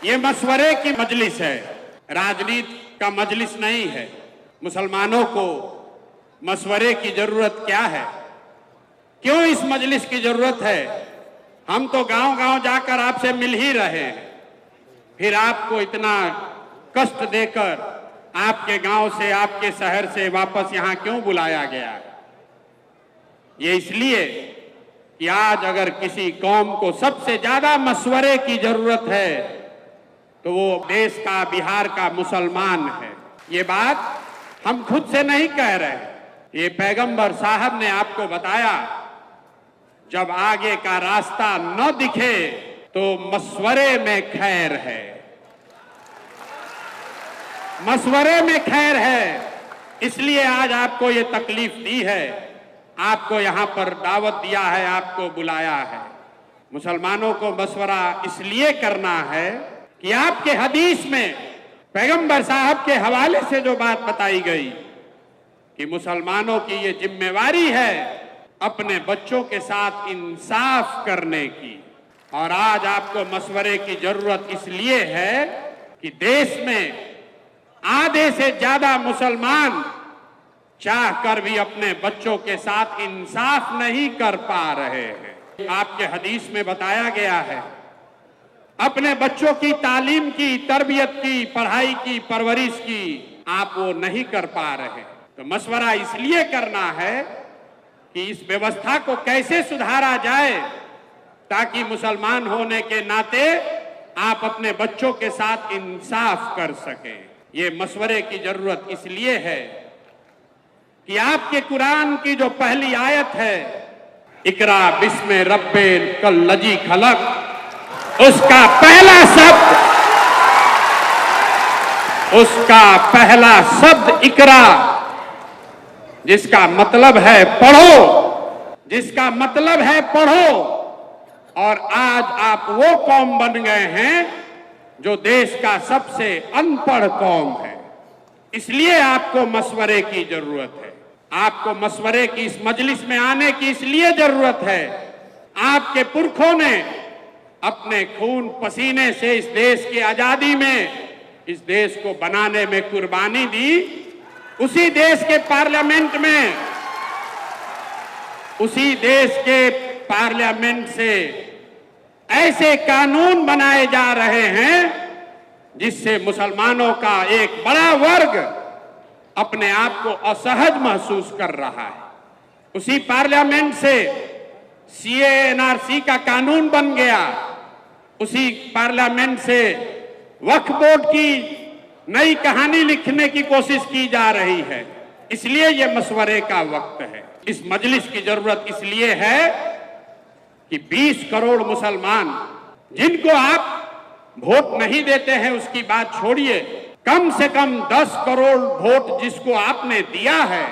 ये मशवरे की मजलिस है, राजनीति का मजलिस नहीं है। मुसलमानों को मशवरे की जरूरत क्या है? क्यों इस मजलिस की जरूरत है? हम तो गांव-गांव जाकर आपसे मिल ही रहे हैं, फिर आपको इतना कष्ट देकर आपके गांव से, आपके शहर से वापस यहां क्यों बुलाया गया? ये इसलिए कि आज अगर किसी कौम को सबसे ज्यादा मशवरे की जरूरत है तो वो देश का, बिहार का मुसलमान है। ये बात हम खुद से नहीं कह रहे, ये पैगंबर साहब ने आपको बताया, जब आगे का रास्ता न दिखे तो मशवरे में खैर है, मशवरे में खैर है। इसलिए आज आपको ये तकलीफ दी है, आपको यहां पर दावत दिया है, आपको बुलाया है। मुसलमानों को मशवरा इसलिए करना है कि आपके हदीस में पैगंबर साहब के हवाले से जो बात बताई गई कि मुसलमानों की ये जिम्मेवारी है अपने बच्चों के साथ इंसाफ करने की। और आज आपको मशवरे की जरूरत इसलिए है कि देश में आधे से ज्यादा मुसलमान चाह कर भी अपने बच्चों के साथ इंसाफ नहीं कर पा रहे हैं। आपके हदीस में बताया गया है, अपने बच्चों की तालीम की, तरबियत की, पढ़ाई की, परवरिश की आप वो नहीं कर पा रहे। तो मशवरा इसलिए करना है कि इस व्यवस्था को कैसे सुधारा जाए ताकि मुसलमान होने के नाते आप अपने बच्चों के साथ इंसाफ कर सकें। ये मशवरे की जरूरत इसलिए है कि आपके कुरान की जो पहली आयत है, इकरा बिस्मे रब्बिल कल्लजी खलक, उसका पहला शब्द इकरा, जिसका मतलब है पढ़ो, जिसका मतलब है पढ़ो। और आज आप वो कौम बन गए हैं जो देश का सबसे अनपढ़ कौम है। इसलिए आपको मशवरे की जरूरत है, आपको मशवरे की इस मजलिस में आने की इसलिए जरूरत है। आपके पुरखों ने अपने खून पसीने से इस देश की आजादी में, इस देश को बनाने में कुर्बानी दी। उसी देश के पार्लियामेंट में, उसी देश के पार्लियामेंट से ऐसे कानून बनाए जा रहे हैं जिससे मुसलमानों का एक बड़ा वर्ग अपने आप को असहज महसूस कर रहा है। उसी पार्लियामेंट से सीए एनआरसी का कानून बन गया, उसी पार्लियामेंट से वक्फ बोर्ड की नई कहानी लिखने की कोशिश की जा रही है। इसलिए यह मशवरे का वक्त है। इस मजलिस की जरूरत इसलिए है कि 20 करोड़ मुसलमान जिनको आप वोट नहीं देते हैं उसकी बात छोड़िए, कम से कम 10 करोड़ वोट जिसको आपने दिया है,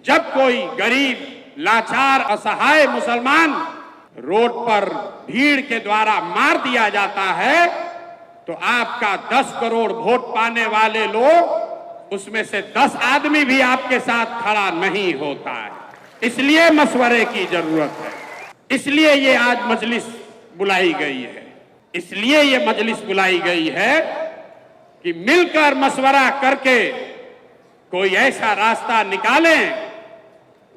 जब कोई गरीब, लाचार, असहाय मुसलमान रोड पर भीड़ के द्वारा मार दिया जाता है तो आपका 10 करोड़ वोट पाने वाले लोग, उसमें से 10 आदमी भी आपके साथ खड़ा नहीं होता है। इसलिए मशवरे की जरूरत है, इसलिए ये आज मजलिस बुलाई गई है, इसलिए ये मजलिस बुलाई गई है कि मिलकर मशवरा करके कोई ऐसा रास्ता निकालें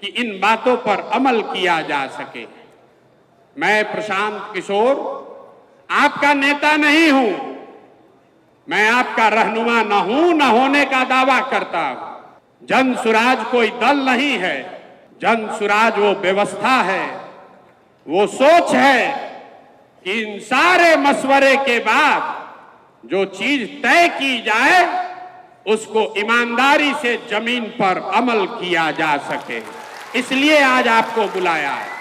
कि इन बातों पर अमल किया जा सके। मैं प्रशांत किशोर आपका नेता नहीं हूं, मैं आपका रहनुमा न हूं, न होने का दावा करता हूं। जन सुराज कोई दल नहीं है, जन सुराज वो व्यवस्था है, वो सोच है कि इन सारे मशवरे के बाद जो चीज तय की जाए उसको ईमानदारी से जमीन पर अमल किया जा सके। इसलिए आज आपको बुलाया है।